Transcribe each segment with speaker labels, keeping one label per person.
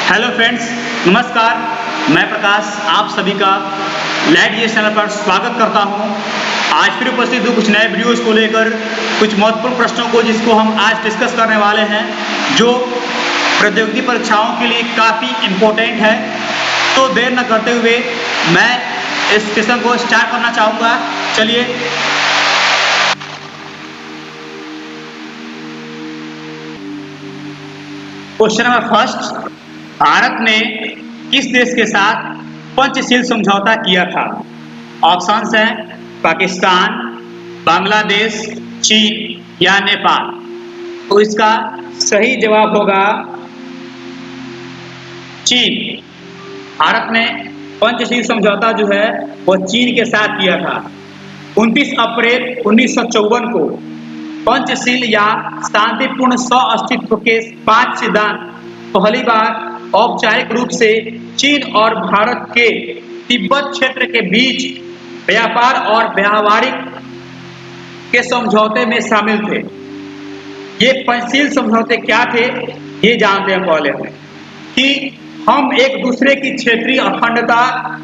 Speaker 1: Hello friends, नमस्कार। मैं प्रकाश आप सभी का लाइट ये चैनल पर स्वागत करता हूं। आज फिर उपस्थित हूं कुछ नए वीडियोस को लेकर, कुछ महत्वपूर्ण प्रश्नों को जिसको हम आज डिस्कस करने वाले हैं, जो प्रतियोगी परीक्षाओं के लिए काफ़ी इम्पोर्टेंट है। तो देर न करते हुए मैं इस सेशन को स्टार्ट करना चाहूँगा। चलिए क्वेश्चन नंबर फर्स्ट, भारत ने किस देश के साथ पंचशील समझौता किया था? ऑप्शंस हैं पाकिस्तान, बांग्लादेश, चीन या नेपाल। तो इसका सही जवाब होगा चीन। भारत ने पंचशील समझौता जो है वो चीन के साथ किया था। 29 अप्रैल 1954 को पंचशील या शांतिपूर्ण सह-अस्तित्व के 5 सिद्धांत पहली बार औपचारिक रूप से चीन और भारत के तिब्बत क्षेत्र के बीच व्यापार और व्यावहारिक के समझौते में शामिल थे। ये पंचशील समझौते क्या थे ये जानते हैं पहले हम, कि हम एक दूसरे की क्षेत्रीय अखंडता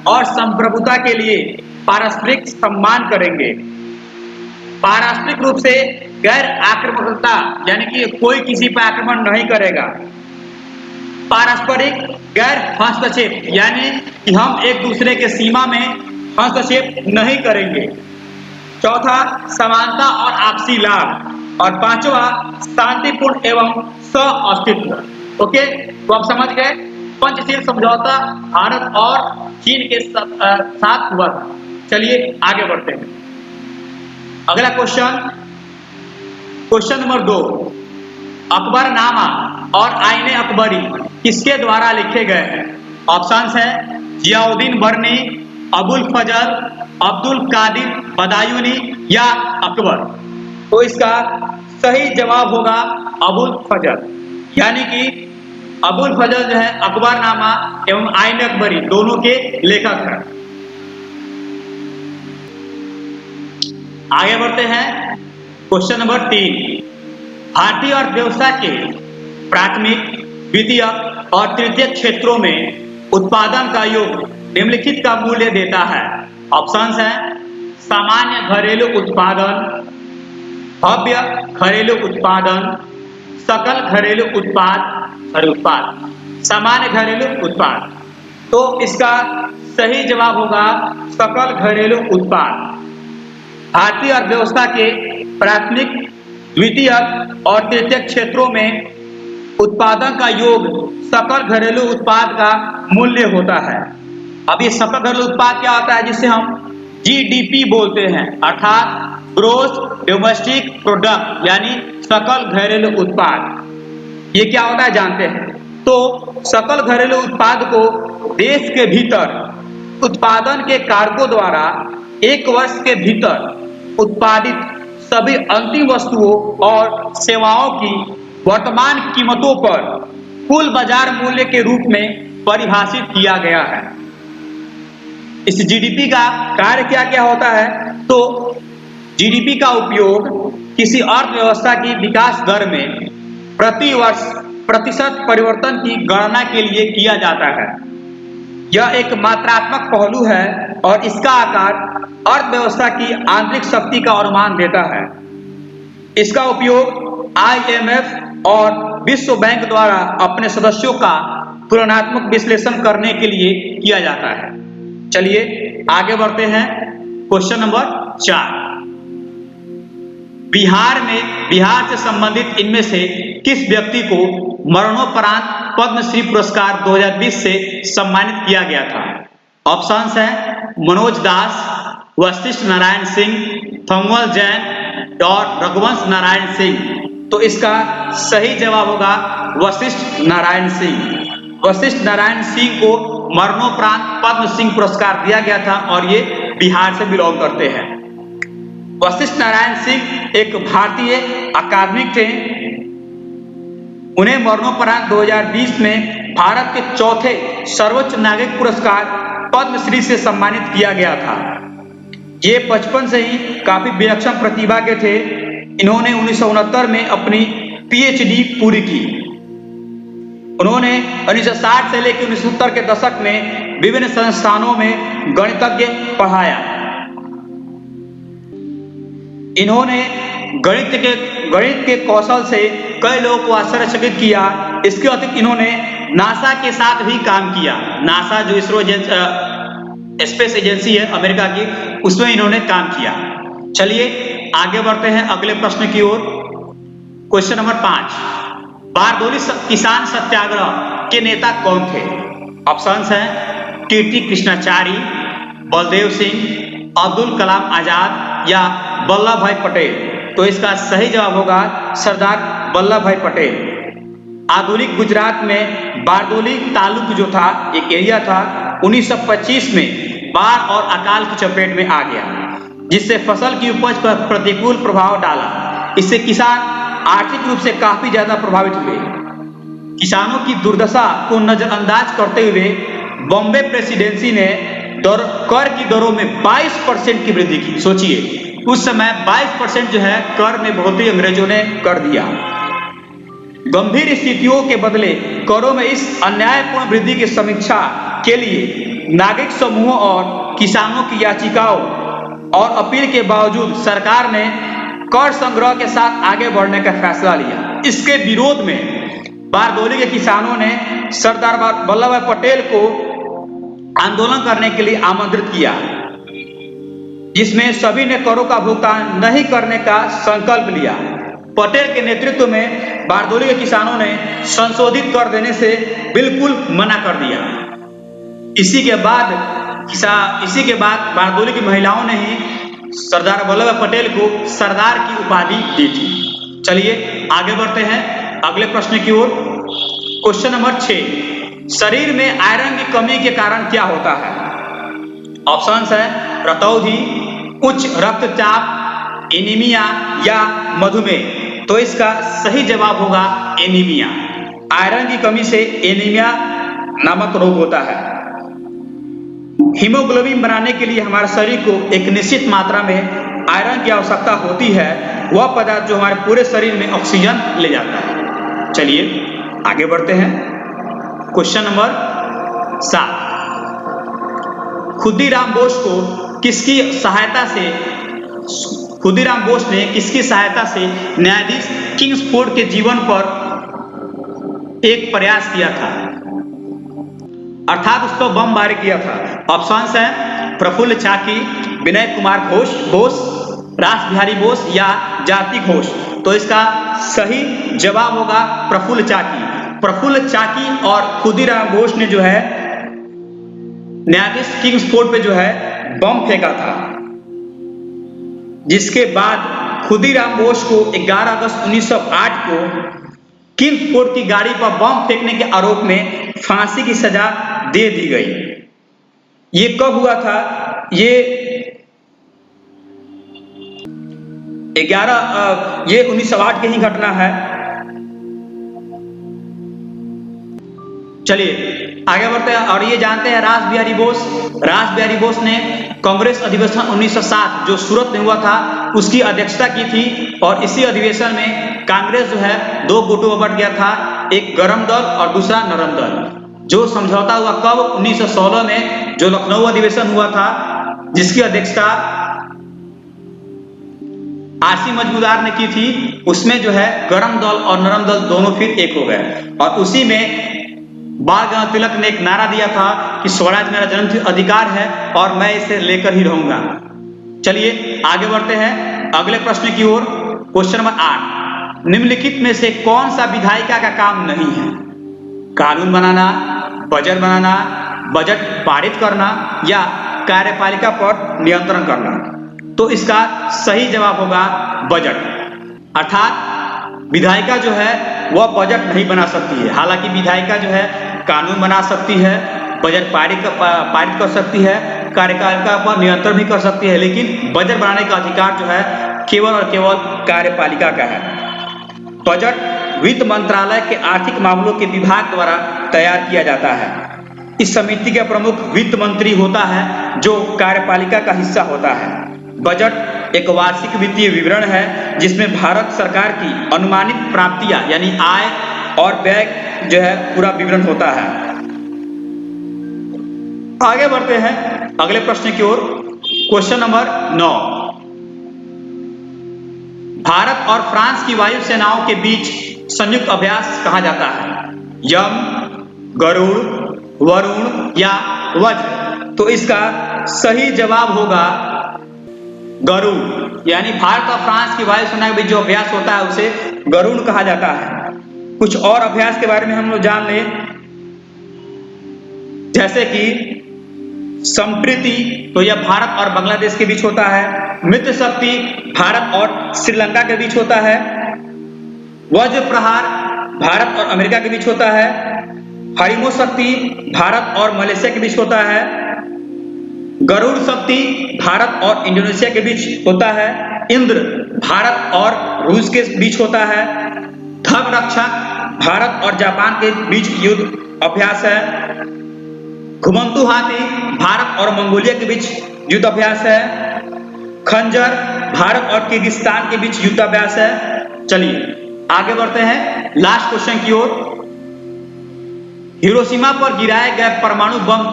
Speaker 1: और संप्रभुता के लिए पारस्परिक सम्मान करेंगे। पारस्परिक रूप से गैर आक्रामकता, यानी कि कोई किसी पर आक्रमण नहीं करेगा। पारस्परिक गैर हस्तक्षेप, यानी कि हम एक दूसरे के सीमा में हस्तक्षेप नहीं करेंगे। चौथा, समानता और आपसी लाभ। और पांचवा, शांतिपूर्ण एवं सह अस्तित्व। ओके, तो आप समझ गए पंचशील समझौता भारत और चीन के साथ हुआ था। चलिए आगे बढ़ते हैं। अगला क्वेश्चन नंबर 2, अकबरनामा और आईने अकबरी किसके द्वारा लिखे गए हैं? ऑप्शंस हैं जियाउद्दीन बर्नी, अबुल फजल, अब्दुल कादिर बदायूनी या अकबर। तो इसका सही जवाब होगा अबुल फजल, यानी कि अबुल फजल जो है अकबरनामा एवं आईने अकबरी दोनों के लेखक हैं। आगे बढ़ते हैं। क्वेश्चन नंबर 3, भारतीय अर्थव्यवस्था के प्राथमिक, द्वितीयक और तृतीयक क्षेत्रों में उत्पादन का योग निम्नलिखित का मूल्य देता है। ऑप्शंस हैं सामान्य घरेलू उत्पादन, भव्य घरेलू उत्पादन, सकल घरेलू उत्पाद, सामान्य घरेलू उत्पाद। तो इसका सही जवाब होगा सकल घरेलू उत्पाद। भारतीय अर्थव्यवस्था के प्राथमिक, द्वितीयक और तृतीयक क्षेत्रों में उत्पादन का योग सकल घरेलू उत्पाद का मूल्य होता है। अब ये सकल घरेलू उत्पाद क्या होता है, जिसे हम जीडीपी बोलते हैं, अर्थात ग्रोस डोमेस्टिक प्रोडक्ट, यानी सकल घरेलू उत्पाद। ये क्या होता है जानते हैं। तो सकल घरेलू उत्पाद को देश के भीतर उत्पादन के कारकों द्वारा 1 वर्ष के भीतर उत्पादित सभी अंतिम वस्तुओं और सेवाओं की वर्तमान कीमतों पर कुल बाजार मूल्य के रूप में परिभाषित किया गया है। इस जीडीपी का कार्य क्या क्या होता है? तो जीडीपी का उपयोग किसी अर्थव्यवस्था की विकास दर में प्रति वर्ष प्रतिशत परिवर्तन की गणना के लिए किया जाता है। यह एक मात्रात्मक पहलू है और इसका आकार अर्थव्यवस्था की आंतरिक शक्ति का अनुमान देता है। इसका उपयोग IMF और विश्व बैंक द्वारा अपने सदस्यों का तुलनात्मक विश्लेषण करने के लिए किया जाता है। चलिए आगे बढ़ते हैं। क्वेश्चन नंबर 4, बिहार से संबंधित इनमें से किस व्यक्ति को मरणोपरांत पद्मश्री पुरस्कार 2020 से सम्मानित किया गया था? ऑप्शंस हैं मनोज दास, वशिष्ठ नारायण सिंह, थंगवल जैन और रघुवंश नारायण सिंह। तो इसका सही जवाब होगा वशिष्ठ नारायण सिंह। वशिष्ठ नारायण सिंह को मरणोपरांत पद्मश्री पुरस्कार दिया गया था और ये बिहार से बिलोंग करते हैं। वशिष्ठ नारायण सिंह एक भारतीय अकादमिक थे। उन्हें मरणोपरांत 2020 में भारत के चौथे सर्वोच्च नागरिक पुरस्कार पद्मश्री से सम्मानित किया गया था। ये बचपन से ही काफी विलक्षण प्रतिभा के थे। इन्होंने 1969 में अपनी PhD पूरी की। उन्होंने 1960 से लेकर 1970 के दशक में विभिन्न संस्थानों में गणितज्ञ पढ़ाया। इन्होंने गणित के कौशल से कई लोगों को आश्चर्यचकित किया। इसके अतिरिक्त इन्होंने नासा के साथ भी काम किया। नासा जो इसरो स्पेस एजेंसी है अमेरिका की, उसमें इन्होंने काम किया। चलिए आगे बढ़ते हैं अगले प्रश्न की ओर। क्वेश्चन नंबर 5, बारदोली किसान सत्याग्रह के नेता कौन थे? ऑप्शंस हैं टीटी कृष्णाचारी, बलदेव सिंह, अब्दुल कलाम आजाद या वल्लभ भाई पटेल। तो इसका सही जवाब होगा सरदार वल्लभ भाई पटेल। आधुनिक गुजरात में बारदोली तालुक जो था, एक एरिया था, 1925 में बाढ़ और अकाल की चपेट में आ गया, जिससे फसल की उपज पर प्रतिकूल प्रभाव डाला। इससे किसान आर्थिक रूप से काफी ज्यादा प्रभावित हुए। किसानों की दुर्दशा को नजरअंदाज करते हुए बॉम्बे प्रेसिडेंसी ने कर की दरों में 22% की वृद्धि की। सोचिए उस समय 22% जो है कर में बढ़ोतरी अंग्रेजों ने कर दिया। गंभीर स्थितियों के बदले करों में इस अन्यायपूर्ण वृद्धि की समीक्षा के लिए नागरिक समूहों और किसानों की याचिकाओं और अपील के बावजूद सरकार ने कर संग्रह के साथ आगे बढ़ने का फैसला लिया। इसके विरोध में बारदोली के किसानों ने सरदार वल्लभ भाई पटेल को आंदोलन करने के लिए आमंत्रित किया, जिसमें सभी ने करों का भुगतान नहीं करने का संकल्प लिया। पटेल के नेतृत्व में बारदोली के किसानों ने संशोधित कर देने से बिल्कुल मना कर दिया। इसी के बाद बारदोली की महिलाओं ने ही सरदार वल्लभ भाई पटेल को सरदार की उपाधि दी थी। चलिए आगे बढ़ते हैं अगले प्रश्न की ओर। क्वेश्चन नंबर 6, शरीर में आयरन की कमी के कारण क्या होता है? ऑप्शंस है रतौंधी, उच्च रक्तचाप, एनीमिया या मधुमेह। तो इसका सही जवाब होगा एनीमिया। आयरन की कमी से एनीमिया नामक रोग होता है। हीमोग्लोबिन बनाने के लिए हमारे शरीर को एक निश्चित मात्रा में आयरन की आवश्यकता होती है, वह पदार्थ जो हमारे पूरे शरीर में ऑक्सीजन ले जाता है। चलिए आगे बढ़ते हैं। क्वेश्चन नंबर 7, खुदीराम बोस ने किसकी सहायता से न्यायाधीश किंग्सफोर्ड के जीवन पर एक प्रयास किया था, अर्थात उस पर बमबारी किया था? ऑप्शंस हैं प्रफुल्ल चाकी, विनय कुमार बोस, रास बिहारी बोस या जाति घोष। तो इसका सही जवाब होगा प्रफुल्ल चाकी। प्रफुल्ल चाकी और खुदीराम बोस ने जो है न्यायाधीश किंग्सफोर्ड पे जो है बम फेंका था, जिसके बाद खुदीराम बोस को 11 अगस्त 1908 को किंग्सफोर्ड की गाड़ी पर बम फेंकने के आरोप में फांसी की सजा दे दी गई। ये कब हुआ था? ये 1908 की ही घटना है। चलिए आगे बढ़ते हैं और ये जानते हैं रास बिहारी बोस ने कांग्रेस अधिवेशन 1907 जो सूरत में हुआ था उसकी अध्यक्षता की थी, और इसी अधिवेशन में कांग्रेस जो है 2 गुटों में बंट गया था, एक गरम दल और दूसरा नरम दल। जो समझौता हुआ कब? 1916 में जो लखनऊ अधिवेशन हुआ था, जिसकी अध्यक्षता आरसी मजमूदार ने की थी। उसमें जो है गरम दल और नरम दल दोनों फिर एक हो गए, और उसी में बाल गंगाधर तिलक ने एक नारा दिया था कि स्वराज मेरा जन्मसिद्ध अधिकार है और मैं इसे लेकर ही रहूंगा। चलिए आगे बढ़ते हैं अगले प्रश्न की ओर। क्वेश्चन नंबर 8, निम्नलिखित में से कौन सा विधायिका का काम नहीं है? कानून बनाना, बजट बनाना, बजट पारित करना या कार्यपालिका पर नियंत्रण करना। तो इसका सही जवाब होगा बजट। अर्थात विधायिका जो है वह बजट नहीं बना सकती है। हालांकि विधायिका जो है कानून बना सकती है, बजट पारित कर सकती है, कार्यपालिका पर नियंत्रण भी कर सकती है, लेकिन बजट बनाने का अधिकार जो है केवल और केवल कार्यपालिका का है। बजट वित्त मंत्रालय के आर्थिक मामलों के विभाग द्वारा तैयार किया जाता है। इस समिति का प्रमुख वित्त मंत्री होता है, जो कार्यपालिका का हिस्सा होता है। बजट एक वार्षिक वित्तीय विवरण है जिसमें भारत सरकार की अनुमानित प्राप्तियां यानी आय, और व्यय जो है पूरा विवरण होता है। आगे बढ़ते हैं अगले प्रश्न की ओर। क्वेश्चन नंबर 9, भारत और फ्रांस की वायु सेनाओं के बीच संयुक्त अभ्यास कहा जाता है? यम, गरुड़, वरुण या वज्र? तो इसका सही जवाब होगा गरुड़। यानी भारत और फ्रांस की वायु सेना के बीच जो अभ्यास होता है उसे गरुड़ कहा जाता है। कुछ और अभ्यास के बारे में हम लोग जान लें, जैसे कि संप्रीति, तो यह भारत और बांग्लादेश के बीच होता है। मित्र शक्ति भारत और श्रीलंका के बीच होता है। वज्र प्रहार भारत और अमेरिका के बीच होता है। हरिमो शक्ति भारत और मलेशिया के बीच होता है। गरुड़ शक्ति भारत और इंडोनेशिया के बीच होता है। इंद्र भारत और रूस के बीच होता है। धर्म रक्षक भारत और जापान के बीच युद्ध अभ्यास है। घुमंतु हाथी भारत और मंगोलिया के बीच युद्ध अभ्यास है। खंजर भारत और किर्गिस्तान के बीच युद्ध अभ्यास है। चलिए आगे बढ़ते हैं लास्ट क्वेश्चन की ओर। हिरोशिमा पर गिराए गए परमाणु बम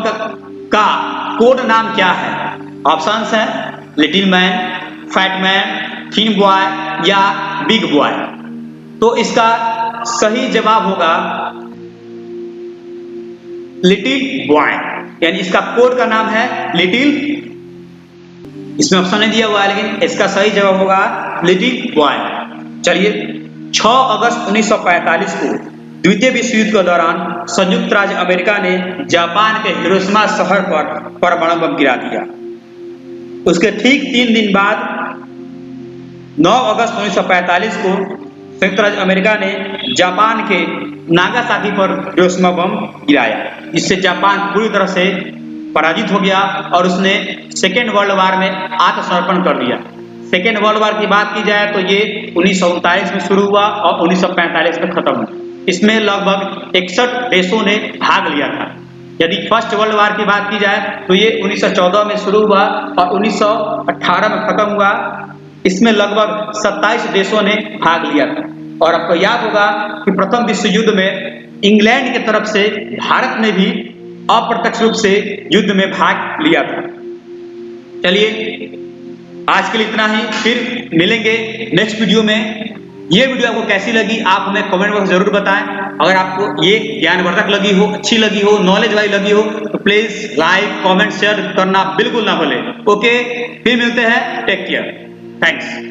Speaker 1: का कोड नाम क्या है? ऑप्शंस हैं little man, fat man, thin boy या बिग बॉय। तो इसका सही जवाब होगा लिटिल बॉय, यानी इसका कोड का नाम है लिटिल। इसमें ऑप्शन नहीं दिया हुआ है, लेकिन इसका सही जवाब होगा लिटिल बॉय। चलिए 6 अगस्त 1945 को द्वितीय विश्व युद्ध के दौरान संयुक्त राज्य अमेरिका ने जापान के हिरोशिमा शहर पर परमाणु बम गिरा दिया। उसके ठीक 3 दिन बाद 9 अगस्त 1945 को संयुक्त राज्य अमेरिका ने जापान के नागासाकी पर हिरोशिमा बम गिराया, जिससे जापान पूरी तरह से पराजित हो गया और उसने सेकेंड वर्ल्ड वॉर में आत्मसमर्पण कर दिया। सेकेंड वर्ल्ड वॉर की बात की जाए तो ये 1939 में शुरू हुआ और 1945 में खत्म हुआ। इसमें लगभग 61 देशों ने भाग लिया था। यदि फर्स्ट वर्ल्ड वॉर की बात की जाए तो ये 1914 में शुरू हुआ और 1918 में खत्म हुआ। इसमें लगभग 27 देशों ने भाग लिया था। और आपको याद होगा कि प्रथम विश्व युद्ध में इंग्लैंड की तरफ से भारत ने भी अप्रत्यक्ष रूप से युद्ध में भाग लिया था। चलिए आज के लिए इतना ही, फिर मिलेंगे नेक्स्ट वीडियो में। ये वीडियो आपको कैसी लगी आप हमें कमेंट बॉक्स जरूर बताएं। अगर आपको ये ज्ञानवर्धक लगी हो, अच्छी लगी हो, नॉलेज वाली लगी हो तो प्लीज लाइक, कमेंट, शेयर करना बिल्कुल ना भूलें। ओके, फिर मिलते हैं। Take care, thanks.